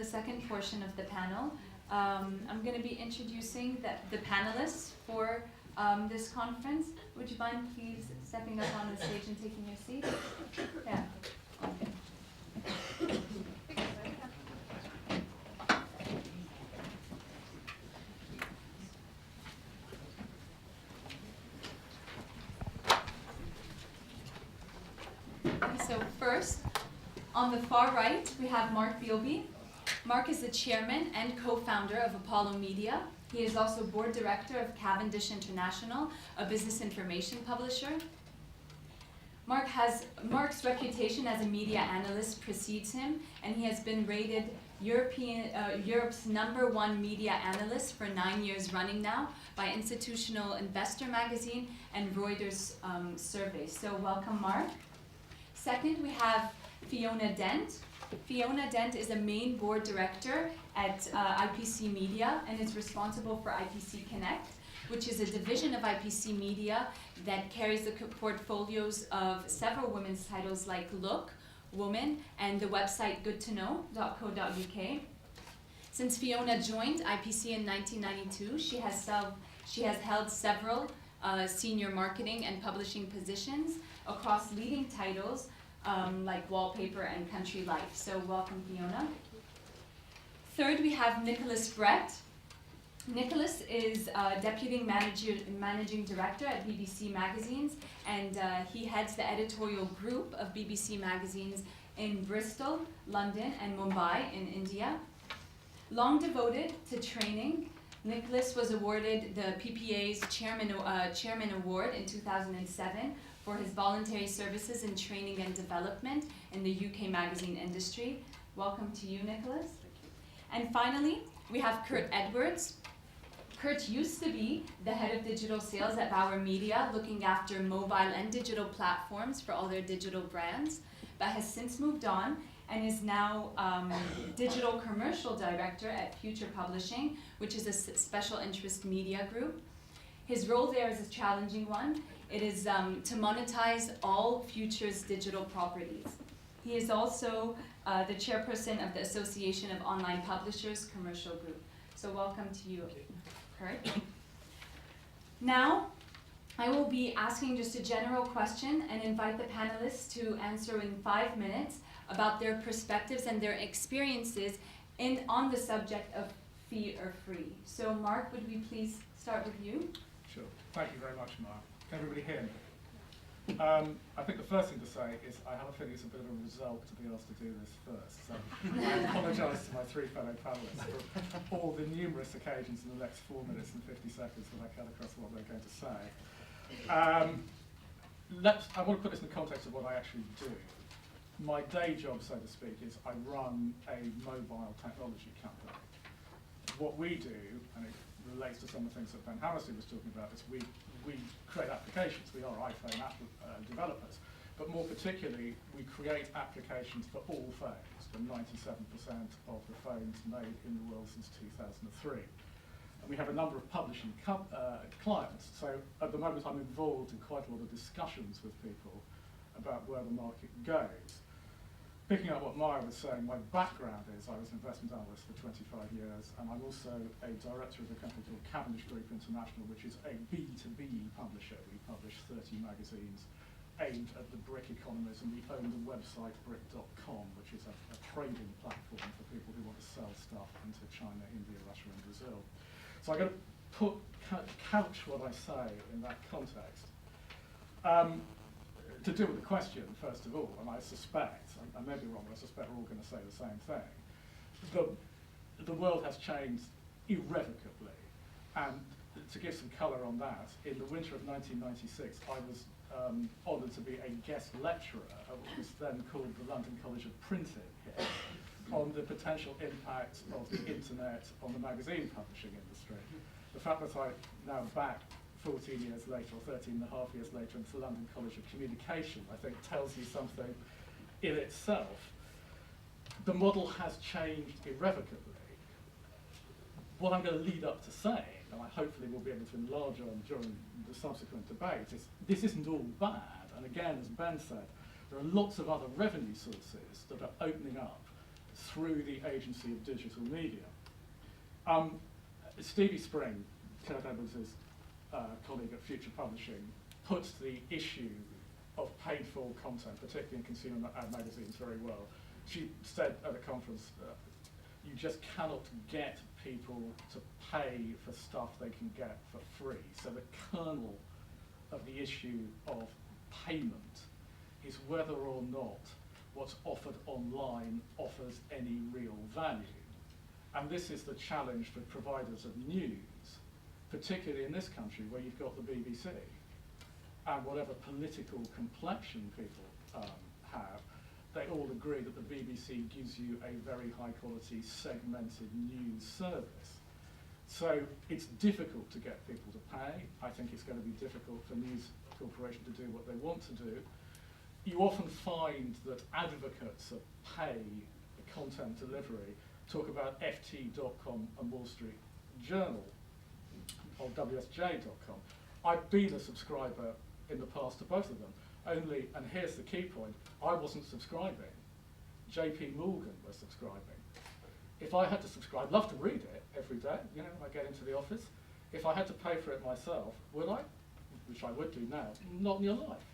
the second portion of the panel. I'm going to be introducing the panelists for this conference. Would you mind please stepping up on the stage and taking your seat? Yeah. Okay. So first, on the far right, we have Mark Bielby. Mark is the chairman and co-founder of Apollo Media. He is also board director of Cavendish International, a business information publisher. Mark's reputation as a media analyst precedes him, and he has been rated Europe's #1 media analyst for 9 years running now by Institutional Investor magazine and Reuters survey. So welcome, Mark. Second, we have Fiona Dent. Fiona Dent is a main board director at IPC Media and is responsible for IPC Connect, which is a division of IPC Media that carries the portfolios of several women's titles like Look, Woman, and the website goodtoknow.co.uk. Since Fiona joined IPC in 1992, she has held several senior marketing and publishing positions across leading titles like Wallpaper and Country Life. So welcome, Fiona. Third, we have Nicholas Brett. Nicholas is Deputy Managing Director at BBC Magazines, and he heads the editorial group of BBC Magazines in Bristol, London, and Mumbai in India. Long devoted to training, Nicholas was awarded the PPA's Chairman Award in 2007 for his voluntary services in training and development in the UK magazine industry. Welcome to you, Nicholas. And finally, we have Kurt Edwards. Kurt used to be the head of digital sales at Bauer Media, looking after mobile and digital platforms for all their digital brands, but has since moved on and is now digital commercial director at Future Publishing, which is a special interest media group. His role there is a challenging one. It is to monetize all Future's digital properties. He is also the chairperson of the Association of Online Publishers Commercial Group. So welcome to you, Kurt. Now, I will be asking just a general question and invite the panelists to answer in 5 minutes about their perspectives and their experiences on the subject of fee or free. So Mark, would we please start with you? Sure. Thank you very much, Mark. Can everybody hear me? I think the first thing to say is I have a feeling it's a bit of a result to be asked to do this first. So I apologise to my three fellow panellists for all the numerous occasions in the next 4 minutes and 50 seconds when I cut across what they're going to say. I want to put this in the context of what I actually do. My day job, so to speak, is I run a mobile technology company. What we do, and it relates to some of the things that Ben Hammerstein was talking about, is we create applications. We are iPhone developers, but more particularly, we create applications for all phones, for 97% of the phones made in the world since 2003. And we have a number of publishing clients, so at the moment I'm involved in quite a lot of discussions with people about where the market goes. Picking up what Maya was saying, my background is I was an investment analyst for 25 years, and I'm also a director of a company called Cavendish Group International, which is a B2B publisher. We publish 30 magazines aimed at the brick economies, and we own the website brick.com, which is a trading platform for people who want to sell stuff into China, India, Russia, and Brazil. So I'm going to couch what I say in that context. To deal with the question, first of all, and I suspect, I may be wrong, but I suspect we're all going to say the same thing, the world has changed irrevocably. And to give some colour on that, in the winter of 1996, I was honoured to be a guest lecturer at what was then called the London College of Printing here, on the potential impact of the internet on the magazine publishing industry. The fact that I'm now back 14 years later, or 13 and a half years later, into the London College of Communication, I think tells you something in itself. The model has changed irrevocably. What I'm going to lead up to saying, and I hopefully will be able to enlarge on during the subsequent debate, is this isn't all bad. And again, as Ben said, there are lots of other revenue sources that are opening up through the agency of digital media. Stevie Spring, Kurt Edwards' colleague at Future Publishing, puts the issue of paid-for content, particularly in consumer magazines, very well. She said at a conference, you just cannot get people to pay for stuff they can get for free. So the kernel of the issue of payment is whether or not what's offered online offers any real value. And this is the challenge for providers of news, particularly in this country where you've got the BBC. And whatever political complexion people have, they all agree that the BBC gives you a very high quality segmented news service. So it's difficult to get people to pay. I think it's going to be difficult for News Corporation to do what they want to do. You often find that advocates of pay content delivery talk about FT.com and Wall Street Journal, or WSJ.com. I've been a subscriber in the past to both of them, only, and here's the key point, I wasn't subscribing. JP Morgan was subscribing. If I had to subscribe, I'd love to read it every day, you know, I get into the office. If I had to pay for it myself, would I? Which I would do now, not in your life.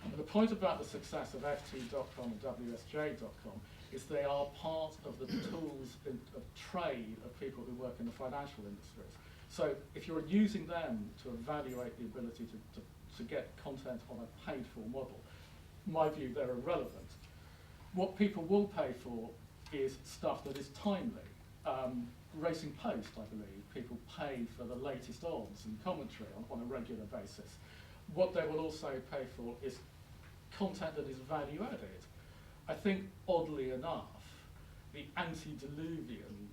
And the point about the success of FT.com and WSJ.com is they are part of the tools of trade of people who work in the financial industries. So if you're using them to evaluate the ability to get content on a paid-for model, in my view, they're irrelevant. What people will pay for is stuff that is timely. Racing Post, I believe, people pay for the latest odds and commentary on a regular basis. What they will also pay for is content that is value-added. I think, oddly enough, the antediluvian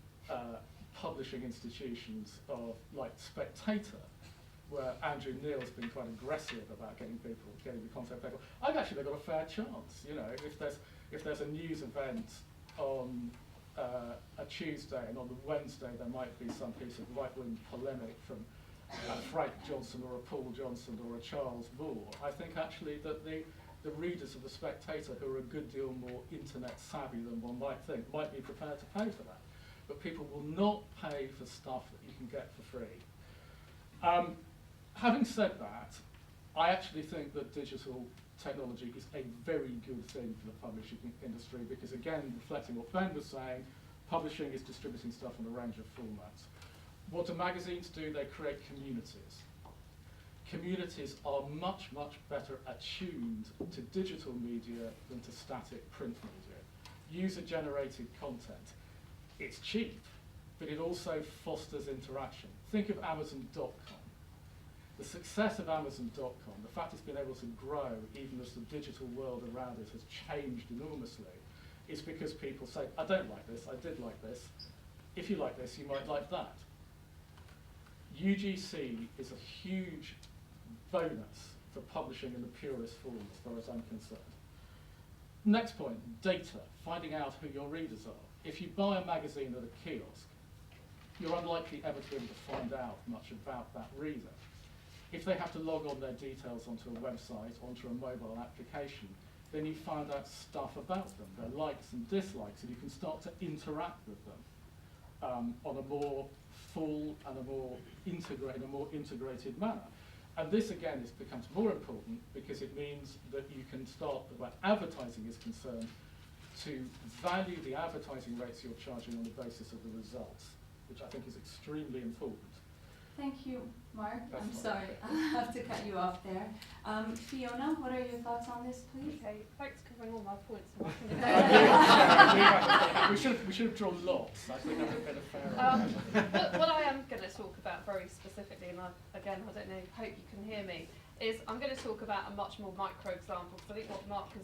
publishing institutions of, like, Spectator, where Andrew Neil's been quite aggressive about getting the content paid for. I've actually got a fair chance, you know, if there's a news event on a Tuesday and on the Wednesday there might be some piece of right-wing polemic from Frank Johnson or a Paul Johnson or a Charles Moore, I think actually that the readers of The Spectator, who are a good deal more internet savvy than one might think, might be prepared to pay for that. But people will not pay for stuff that you can get for free. Having said that, I actually think that digital technology is a very good thing for the publishing industry because, again, reflecting what Ben was saying, publishing is distributing stuff in a range of formats. What do magazines do? They create communities. Communities are much, much better attuned to digital media than to static print media. User-generated content. It's cheap, but it also fosters interaction. Think of Amazon.com. The success of Amazon.com, the fact it's been able to grow even as the digital world around it has changed enormously, is because people say, I don't like this, I did like this. If you like this, you might like that. UGC is a huge bonus for publishing in the purest form as far as I'm concerned. Next point, data, finding out who your readers are. If you buy a magazine at a kiosk, you're unlikely ever to be able to find out much about that reader. If they have to log on their details onto a website, onto a mobile application, then you find out stuff about them, their likes and dislikes, and you can start to interact with them on a more full and a more integrated manner. And this, again, becomes more important because it means that you can start, where advertising is concerned, to value the advertising rates you're charging on the basis of the results, which I think is extremely important. Thank you, Mark. That's I'm fine. sorry, I have to cut you off there. Fiona, what are your thoughts on this, please? Okay, thanks for covering all my points. We should have drawn lots. I think that would have been a fair What I am going to talk about very specifically, and I don't know, hope you can hear me, is I'm going to talk about a much more micro example, because I think what Mark has